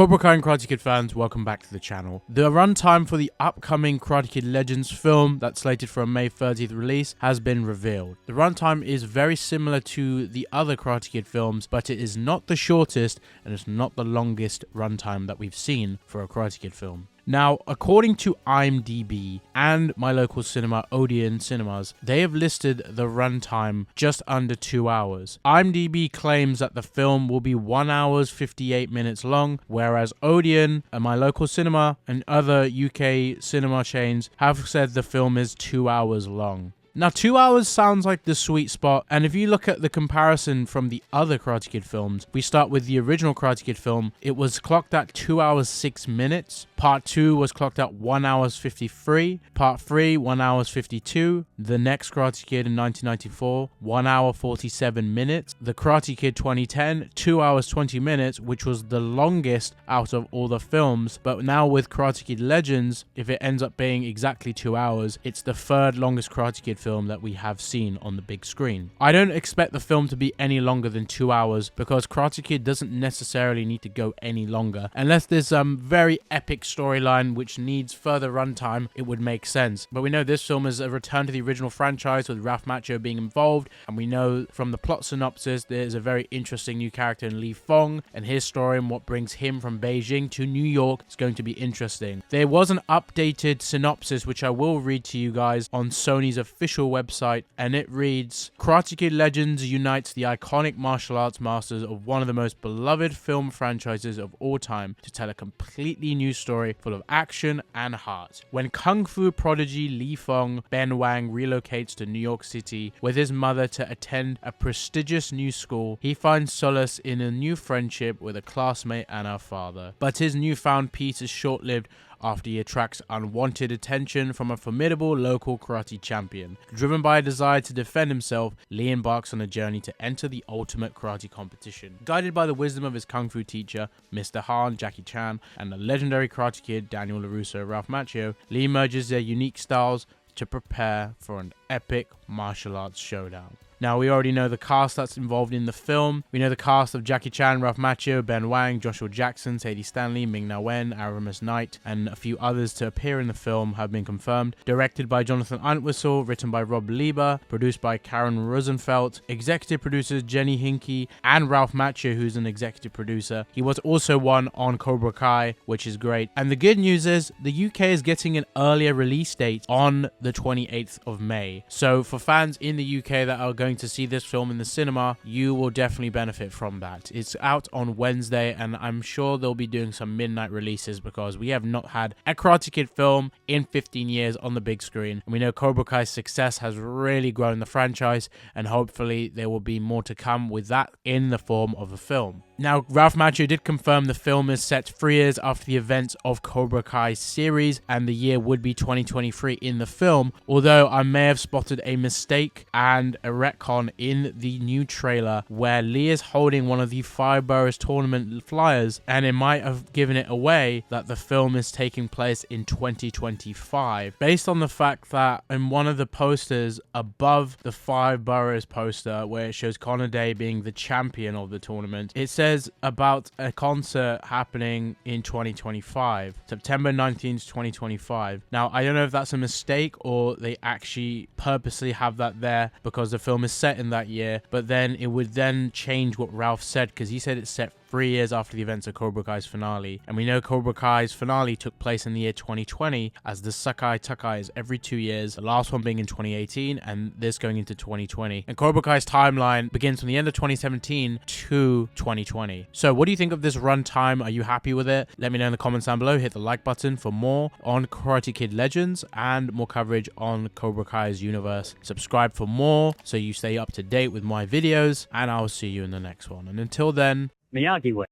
Cobra Kai and Karate Kid fans, welcome back to the channel. The runtime for the upcoming Karate Kid Legends film that's slated for a May 30th release has been revealed. The runtime is very similar to the other Karate Kid films, but it is not the shortest and it's not the longest runtime that we've seen for a Karate Kid film. Now, according to IMDB and my local cinema, Odeon Cinemas, they have listed the runtime just under 2 hours. IMDB claims that the film will be 1 hour 58 minutes long, whereas Odeon and my local cinema and other UK cinema chains have said the film is 2 hours long. Now, 2 hours sounds like the sweet spot, and if you look at the comparison from the other Karate Kid films, we start with the original Karate Kid film. It was clocked at 2 hours 6 minutes. Part 2 was clocked at 1 hour 53. Part 3, 1 hour 52. The next Karate Kid in 1994, 1 hour 47 minutes. The Karate Kid 2010, 2 hours 20 minutes, which was the longest out of all the films. But now with Karate Kid Legends, if it ends up being exactly 2 hours, it's the third longest Karate Kid film that we have seen on the big screen. I don't expect the film to be any longer than 2 hours because Karate Kid doesn't necessarily need to go any longer. Unless there's some very epic storyline which needs further runtime, it would make sense. But we know this film is a return to the original franchise with Ralph Macchio being involved, and we know from the plot synopsis there's a very interesting new character in Lee Fong, and his story and what brings him from Beijing to New York is going to be interesting. There was an updated synopsis which I will read to you guys on Sony's official website, and it reads: Karate Kid Legends unites the iconic martial arts masters of one of the most beloved film franchises of all time to tell a completely new story full of action and heart. When kung fu prodigy Lee Fong Ben Wang relocates to New York City with his mother to attend a prestigious new school, he finds solace in a new friendship with a classmate and her father. But his newfound peace is short-lived after he attracts unwanted attention from a formidable local karate champion. Driven by a desire to defend himself, Lee embarks on a journey to enter the ultimate karate competition. Guided by the wisdom of his kung fu teacher, Mr. Han, Jackie Chan, and the legendary Karate Kid, Daniel LaRusso, Ralph Macchio, Lee merges their unique styles to prepare for an epic martial arts showdown. Now, we already know the cast that's involved in the film. We know the cast of Jackie Chan, Ralph Macchio, Ben Wang, Joshua Jackson, Sadie Stanley, Ming-Na Wen, Aramis Knight, and a few others to appear in the film have been confirmed. Directed by Jonathan Entwistle, written by Rob Lieber, produced by Karen Rosenfeld, executive producers Jenny Hinkey and Ralph Macchio, who's an executive producer. He was also one on Cobra Kai, which is great. And the good news is the UK is getting an earlier release date on the 28th of May. So for fans in the UK that are going to see this film in the cinema, you will definitely benefit from that. It's out on Wednesday, and I'm sure they'll be doing some midnight releases because we have not had a Karate Kid film in 15 years on the big screen. And we know Cobra Kai's success has really grown the franchise, and hopefully there will be more to come with that in the form of a film. Now, Ralph Macchio did confirm the film is set 3 years after the events of Cobra Kai series, and the year would be 2023 in the film, although I may have spotted a mistake and a retcon in the new trailer where Lee is holding one of the Five Boroughs tournament flyers, and it might have given it away that the film is taking place in 2025, based on the fact that in one of the posters above the Five Boroughs poster where it shows Connor Day being the champion of the tournament, it says about a concert happening in 2025, September 19th, 2025. Now, I don't know if that's a mistake or they actually purposely have that there because the film is set in that year, but then it would then change what Ralph said, because he said it's set 3 years after the events of Cobra Kai's finale. And we know Cobra Kai's finale took place in the year 2020, as the Sakai Takai is every 2 years, the last one being in 2018 and this going into 2020. And Cobra Kai's timeline begins from the end of 2017 to 2020. So what do you think of this runtime? Are you happy with it? Let me know in the comments down below. Hit the like button for more on Karate Kid Legends and more coverage on Cobra Kai's universe. Subscribe for more so you stay up to date with my videos, and I'll see you in the next one. And until then, Miyagi way.